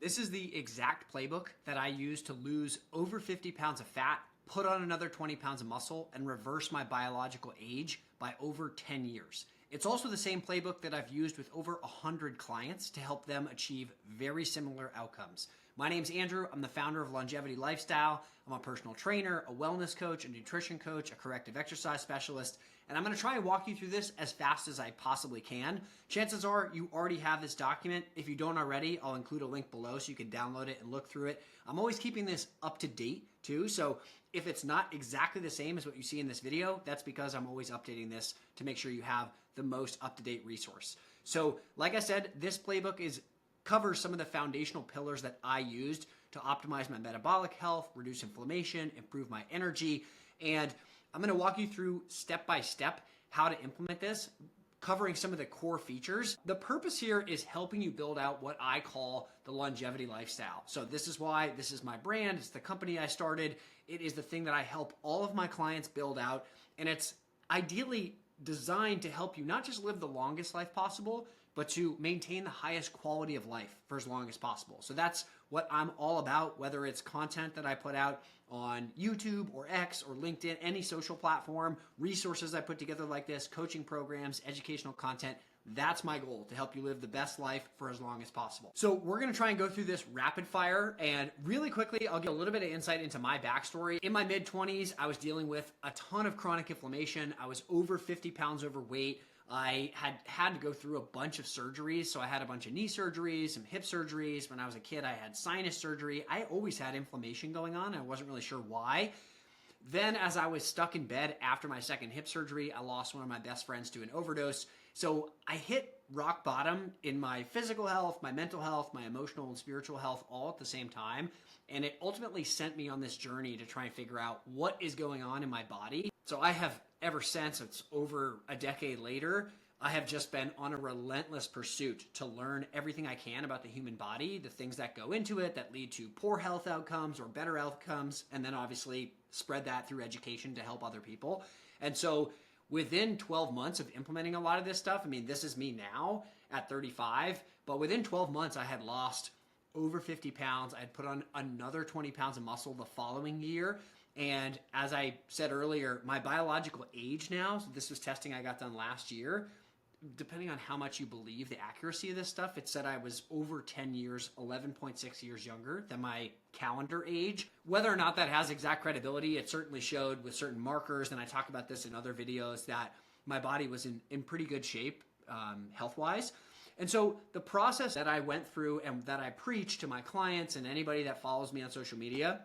This is the exact playbook that I use to lose over 50 pounds of fat, put on another 20 pounds of muscle, and reverse my biological age by over 10 years. It's also the same playbook that I've used with over 100 clients to help them achieve very similar outcomes. My name's Andrew. I'm the founder of Longevity Lifestyle. I'm a personal trainer, a wellness coach, a nutrition coach, a corrective exercise specialist, and I'm going to try and walk you through this as fast as I possibly can. Chances are you already have this document. If you don't already, I'll include a link below so you can download it and look through it. I'm always keeping this up to date too, so if it's not exactly the same as what you see in this video, that's because I'm always updating this to make sure you have the most up-to-date resource. So like I said, this playbook covers some of the foundational pillars that I used to optimize my metabolic health, reduce inflammation, improve my energy, and I'm going to walk you through step by step how to implement this, covering some of the core features. The purpose here is helping you build out what I call the longevity lifestyle. So this is why this is my brand. It's the company I started. It is the thing that I help all of my clients build out, and it's ideally designed to help you not just live the longest life possible, but to maintain the highest quality of life for as long as possible. So that's what I'm all about, whether it's content that I put out on YouTube or X or LinkedIn, any social platform, resources I put together like this, coaching programs, educational content. That's my goal, to help you live the best life for as long as possible. So we're going to try and go through this rapid fire, and really quickly, I'll give a little bit of insight into my backstory. In my mid-20s, I was dealing with a ton of chronic inflammation. I was over 50 pounds overweight. I had to go through a bunch of surgeries. So I had a bunch of knee surgeries, some hip surgeries. When I was a kid, I had sinus surgery. I always had inflammation going on. I wasn't really sure why. Then as I was stuck in bed after my second hip surgery, I lost one of my best friends to an overdose. So I hit rock bottom in my physical health, my mental health, my emotional and spiritual health all at the same time. And it ultimately sent me on this journey to try and figure out what is going on in my body. So I have, ever since, it's over a decade later, I have just been on a relentless pursuit to learn everything I can about the human body, the things that go into it that lead to poor health outcomes or better outcomes, and then obviously spread that through education to help other people. And so within 12 months of implementing a lot of this stuff, I mean, this is me now at 35, but within 12 months, I had lost over 50 pounds. I had put on another 20 pounds of muscle the following year. And as I said earlier, my biological age now, so this was testing I got done last year, depending on how much you believe the accuracy of this stuff, it said I was over 10 years, 11.6 years younger than my calendar age. Whether or not that has exact credibility, it certainly showed with certain markers, and I talk about this in other videos, that my body was in pretty good shape health-wise. And so the process that I went through and that I preach to my clients and anybody that follows me on social media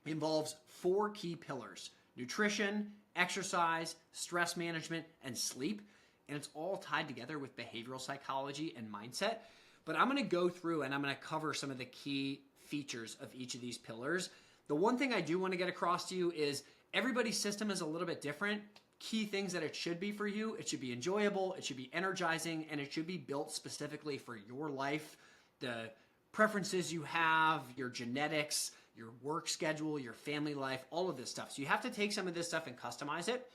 involves 4 key pillars: nutrition, exercise, stress management, and sleep. And it's all tied together with behavioral psychology and mindset. But I'm going to go through and I'm going to cover some of the key features of each of these pillars. The one thing I do want to get across to you is everybody's system is a little bit different. Key things that it should be for you: it should be enjoyable, it should be energizing, and it should be built specifically for your life, the preferences you have, your genetics, your work schedule, your family life, all of this stuff. So you have to take some of this stuff and customize it.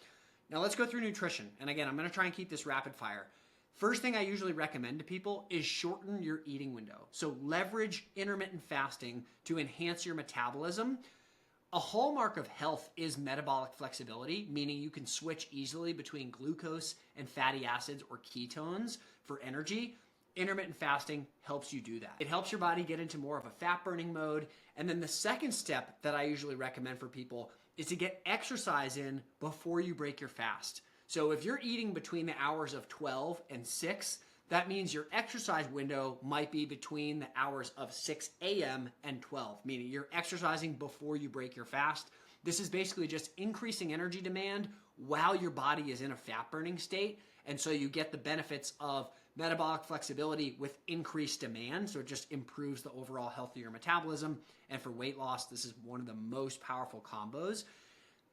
Now let's go through nutrition. And again, I'm going to try and keep this rapid fire. First thing I usually recommend to people is shorten your eating window. So leverage intermittent fasting to enhance your metabolism. A hallmark of health is metabolic flexibility, meaning you can switch easily between glucose and fatty acids or ketones for energy. Intermittent fasting helps you do that. It helps your body get into more of a fat burning mode. And then the second step that I usually recommend for people is to get exercise in before you break your fast. So if you're eating between the hours of 12 and 6, that means your exercise window might be between the hours of 6 a.m. and 12, meaning you're exercising before you break your fast. This is basically just increasing energy demand while your body is in a fat burning state. And so you get the benefits of metabolic flexibility with increased demand. So it just improves the overall health of your metabolism. And for weight loss, this is one of the most powerful combos.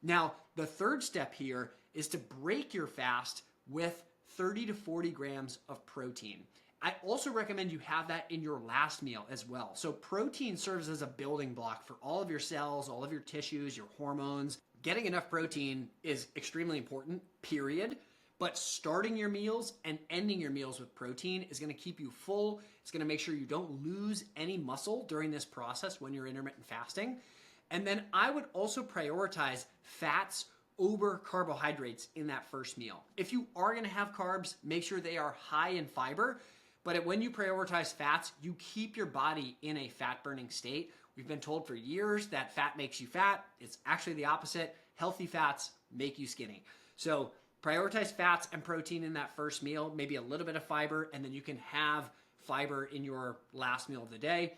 Now, the third step here is to break your fast with 30 to 40 grams of protein. I also recommend you have that in your last meal as well. So protein serves as a building block for all of your cells, all of your tissues, your hormones. Getting enough protein is extremely important, period. But starting your meals and ending your meals with protein is going to keep you full. It's going to make sure you don't lose any muscle during this process when you're intermittent fasting. And then I would also prioritize fats over carbohydrates in that first meal. If you are going to have carbs, make sure they are high in fiber. But when you prioritize fats, you keep your body in a fat burning state. We've been told for years that fat makes you fat. It's actually the opposite. Healthy fats make you skinny. So prioritize fats and protein in that first meal, maybe a little bit of fiber, and then you can have fiber in your last meal of the day.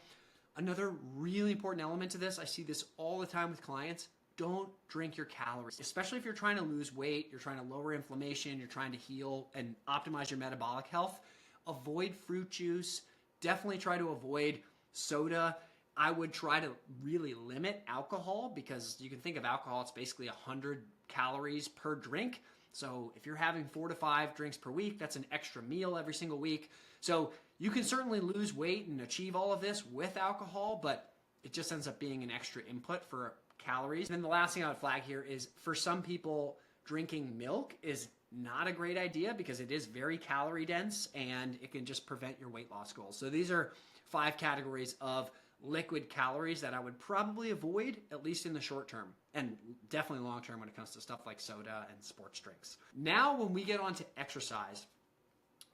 Another really important element to this, I see this all the time with clients, don't drink your calories, especially if you're trying to lose weight, you're trying to lower inflammation, you're trying to heal and optimize your metabolic health. Avoid fruit juice. Definitely try to avoid soda. I would try to really limit alcohol because you can think of alcohol, it's basically 100 calories per drink. So if you're having 4 to 5 drinks per week, that's an extra meal every single week. So you can certainly lose weight and achieve all of this with alcohol, but it just ends up being an extra input for calories. And then the last thing I would flag here is for some people, drinking milk is not a great idea because it is very calorie dense and it can just prevent your weight loss goals. So these are 5 categories of liquid calories that I would probably avoid, at least in the short term, and definitely long term when it comes to stuff like soda and sports drinks. Now, when we get on to exercise,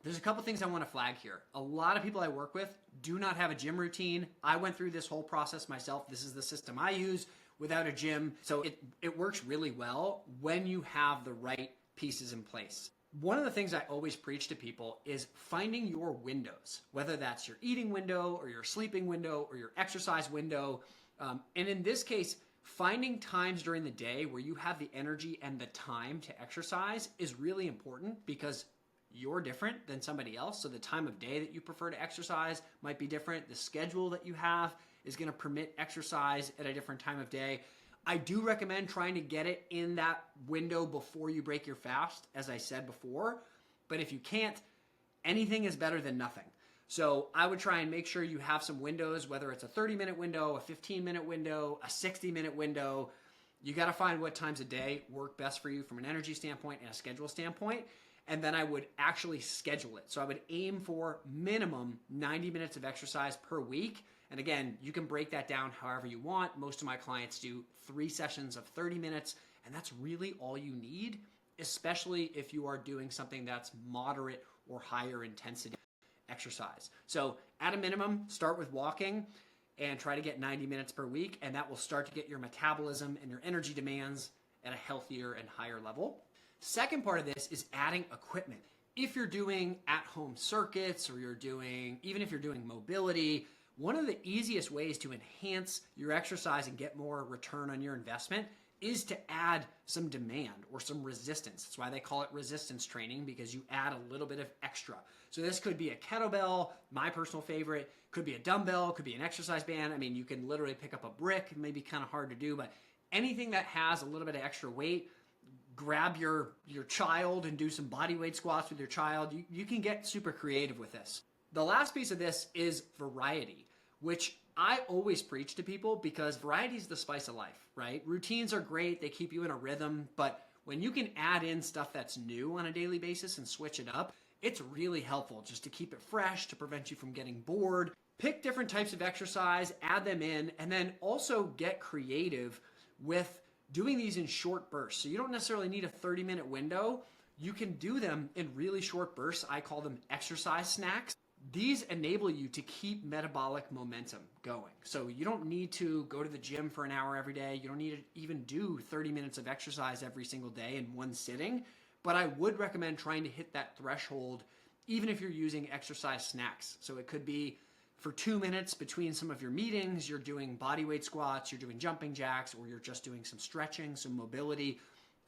there's a couple things I want to flag here. A lot of people I work with do not have a gym routine. I went through this whole process myself. This is the system I use without a gym. So it works really well when you have the right pieces in place. One of the things I always preach to people is finding your windows, whether that's your eating window or your sleeping window or your exercise window. And in this case, finding times during the day where you have the energy and the time to exercise is really important because you're different than somebody else. So the time of day that you prefer to exercise might be different. The schedule that you have is going to permit exercise at a different time of day. I do recommend trying to get it in that window before you break your fast, as I said before. But if you can't, anything is better than nothing. So I would try and make sure you have some windows, whether it's a 30-minute window, a 15-minute window, a 60-minute window. You got to find what times a day work best for you from an energy standpoint and a schedule standpoint. And then I would actually schedule it. So I would aim for minimum 90 minutes of exercise per week. And again, you can break that down however you want. Most of my clients do 3 sessions of 30 minutes, and that's really all you need, especially if you are doing something that's moderate or higher intensity exercise. So at a minimum, start with walking and try to get 90 minutes per week, and that will start to get your metabolism and your energy demands at a healthier and higher level. Second part of this is adding equipment. If you're doing at-home circuits or even if you're doing mobility, one of the easiest ways to enhance your exercise and get more return on your investment is to add some demand or some resistance. That's why they call it resistance training, because you add a little bit of extra. So this could be a kettlebell, my personal favorite, could be a dumbbell, could be an exercise band. I mean, you can literally pick up a brick. It may be kind of hard to do, but anything that has a little bit of extra weight, grab your child and do some body weight squats with your child. You can get super creative with this. The last piece of this is variety, which I always preach to people because variety is the spice of life, right? Routines are great. They keep you in a rhythm, but when you can add in stuff that's new on a daily basis and switch it up, it's really helpful just to keep it fresh, to prevent you from getting bored. Pick different types of exercise, add them in, and then also get creative with doing these in short bursts. So you don't necessarily need a 30-minute window. You can do them in really short bursts. I call them exercise snacks. These enable you to keep metabolic momentum going. So you don't need to go to the gym for an hour every day. You don't need to even do 30 minutes of exercise every single day in one sitting. But I would recommend trying to hit that threshold even if you're using exercise snacks. So it could be for 2 minutes between some of your meetings, you're doing body weight squats, you're doing jumping jacks, or you're just doing some stretching, some mobility.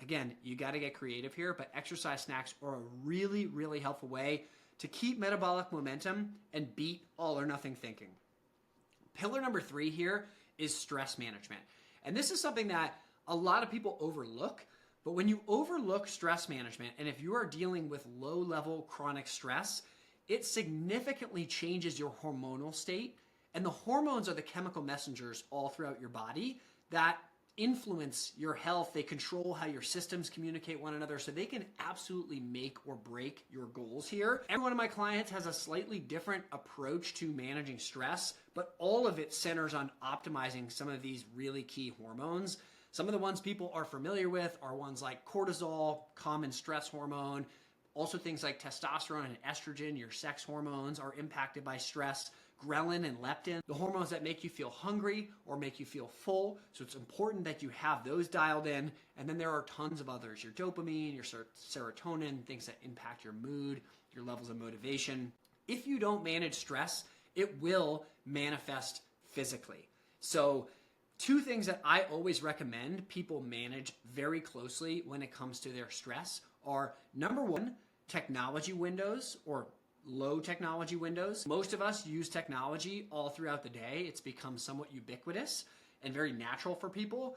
Again, you got to get creative here, but exercise snacks are a really, really helpful way to keep metabolic momentum and beat all or nothing thinking. Pillar number 3 here is stress management. And this is something that a lot of people overlook, but when you overlook stress management, and if you are dealing with low-level chronic stress, it significantly changes your hormonal state. And the hormones are the chemical messengers all throughout your body that influence your health. They control how your systems communicate one another, so they can absolutely make or break your goals here. Every one of my clients has a slightly different approach to managing stress, but all of it centers on optimizing some of these really key hormones. Some of the ones people are familiar with are ones like cortisol, common stress hormone. Also things like testosterone and estrogen, your sex hormones, are impacted by stress. Ghrelin and leptin, the hormones that make you feel hungry or make you feel full. So it's important that you have those dialed in. And then there are tons of others, your dopamine, your serotonin, things that impact your mood, your levels of motivation. If you don't manage stress, it will manifest physically. So two things that I always recommend people manage very closely when it comes to their stress are, number one, technology windows or low technology windows. Most of us use technology all throughout the day. It's become somewhat ubiquitous and very natural for people.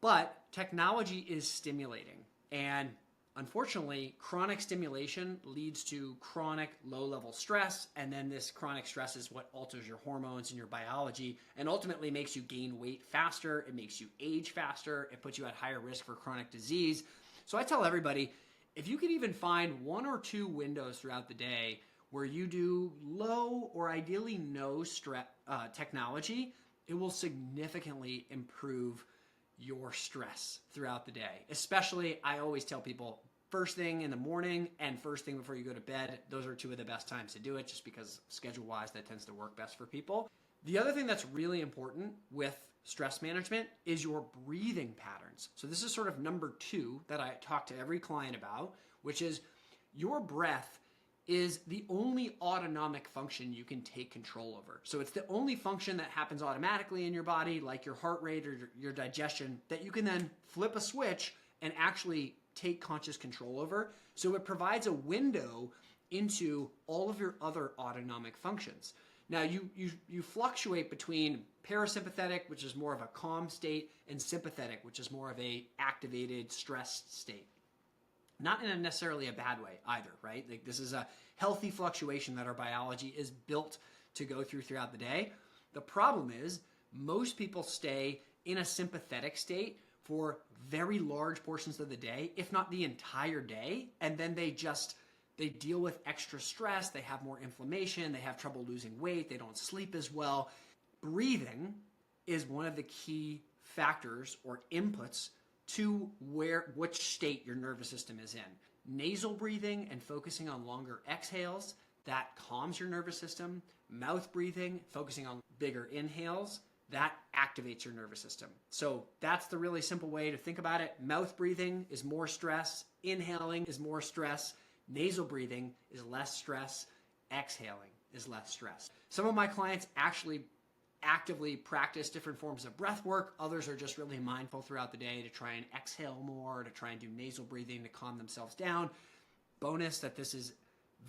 But technology is stimulating. And unfortunately, chronic stimulation leads to chronic low-level stress. And then this chronic stress is what alters your hormones and your biology and ultimately makes you gain weight faster. It makes you age faster. It puts you at higher risk for chronic disease. So I tell everybody, if you could even find one or two windows throughout the day where you do low or ideally no technology, it will significantly improve your stress throughout the day. Especially, I always tell people, first thing in the morning and first thing before you go to bed. Those are two of the best times to do it, just because schedule-wise that tends to work best for people. The other thing that's really important with stress management is your breathing patterns. So this is sort of number two that I talk to every client about, which is your breath is the only autonomic function you can take control over. So it's the only function that happens automatically in your body, like your heart rate or your digestion, that you can then flip a switch and actually take conscious control over. So it provides a window into all of your other autonomic functions. Now, you fluctuate between parasympathetic, which is more of a calm state, and sympathetic, which is more of a activated, stressed state. Not in a necessarily a bad way either, right? Like, this is a healthy fluctuation that our biology is built to go through throughout the day. The problem is most people stay in a sympathetic state for very large portions of the day, if not the entire day, and then they deal with extra stress, they have more inflammation, they have trouble losing weight, they don't sleep as well. Breathing is one of the key factors or inputs to which state your nervous system is in. Nasal breathing and focusing on longer exhales, that calms your nervous system. Mouth breathing, focusing on bigger inhales, that activates your nervous system. So that's the really simple way to think about it. Mouth breathing is more stress, inhaling is more stress, nasal breathing is less stress, exhaling is less stress. Some of my clients actually actively practice different forms of breath work. Others are just really mindful throughout the day to try and exhale more, to try and do nasal breathing to calm themselves down. Bonus that this is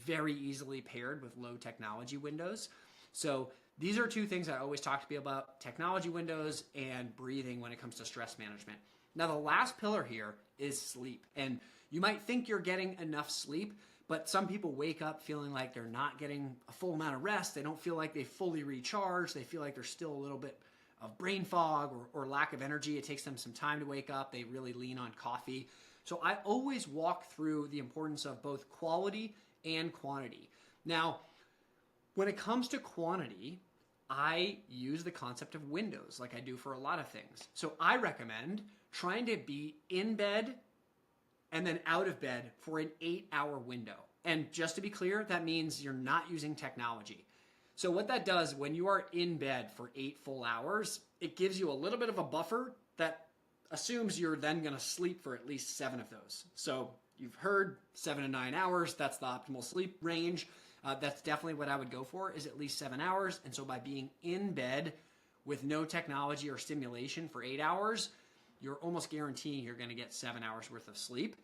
very easily paired with low technology windows. So these are two things I always talk to people about: technology windows and breathing when it comes to stress management. Now, the last pillar here is sleep. And you might think you're getting enough sleep, but some people wake up feeling like they're not getting a full amount of rest. They don't feel like they fully recharge. They feel like there's still a little bit of brain fog or lack of energy. It takes them some time to wake up. They really lean on coffee. So I always walk through the importance of both quality and quantity. Now, when it comes to quantity, I use the concept of windows like I do for a lot of things. So I recommend trying to be in bed and then out of bed for an 8-hour window. And just to be clear, that means you're not using technology. So what that does when you are in bed for 8 full hours, it gives you a little bit of a buffer that assumes you're then gonna sleep for at least 7 of those. So you've heard 7 to 9 hours, that's the optimal sleep range. That's definitely what I would go for, is at least 7 hours. And so by being in bed with no technology or stimulation for 8 hours, you're almost guaranteeing you're gonna get 7 hours worth of sleep.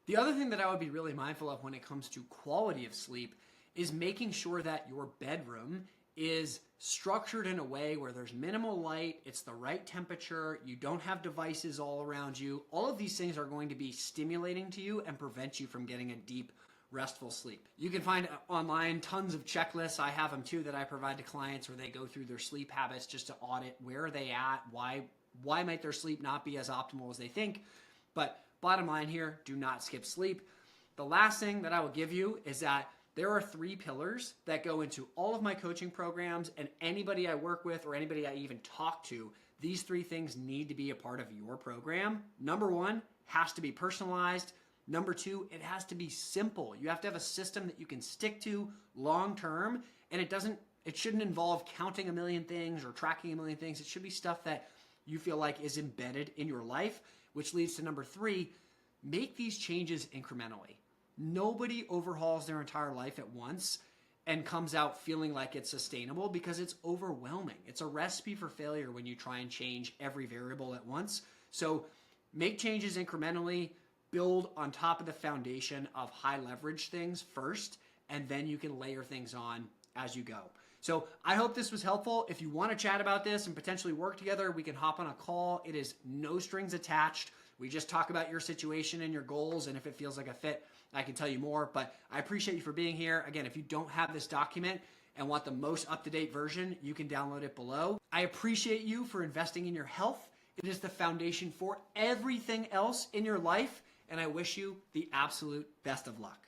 The other thing that I would be really mindful of when it comes to quality of sleep is making sure that your bedroom is structured in a way where there's minimal light, it's the right temperature, you don't have devices all around you. All of these things are going to be stimulating to you and prevent you from getting a deep restful sleep. You can find online tons of checklists. I have them too that I provide to clients where they go through their sleep habits just to audit where are they at, why might their sleep not be as optimal as they think. But bottom line here, do not skip sleep. The last thing that I will give you is that there are 3 pillars that go into all of my coaching programs, and anybody I work with or anybody I even talk to, these 3 things need to be a part of your program. Number 1 has to be personalized. Number 2, it has to be simple. You have to have a system that you can stick to long term, and it shouldn't involve counting a million things or tracking a million things. It should be stuff that you feel like is embedded in your life, which leads to number 3, make these changes incrementally. Nobody overhauls their entire life at once and comes out feeling like it's sustainable because it's overwhelming. It's a recipe for failure when you try and change every variable at once. So make changes incrementally, build on top of the foundation of high leverage things first, and then you can layer things on as you go. So I hope this was helpful. If you want to chat about this and potentially work together, we can hop on a call. It is no strings attached. We just talk about your situation and your goals, and if it feels like a fit, I can tell you more. But I appreciate you for being here. Again, if you don't have this document and want the most up-to-date version, you can download it below. I appreciate you for investing in your health. It is the foundation for everything else in your life, and I wish you the absolute best of luck.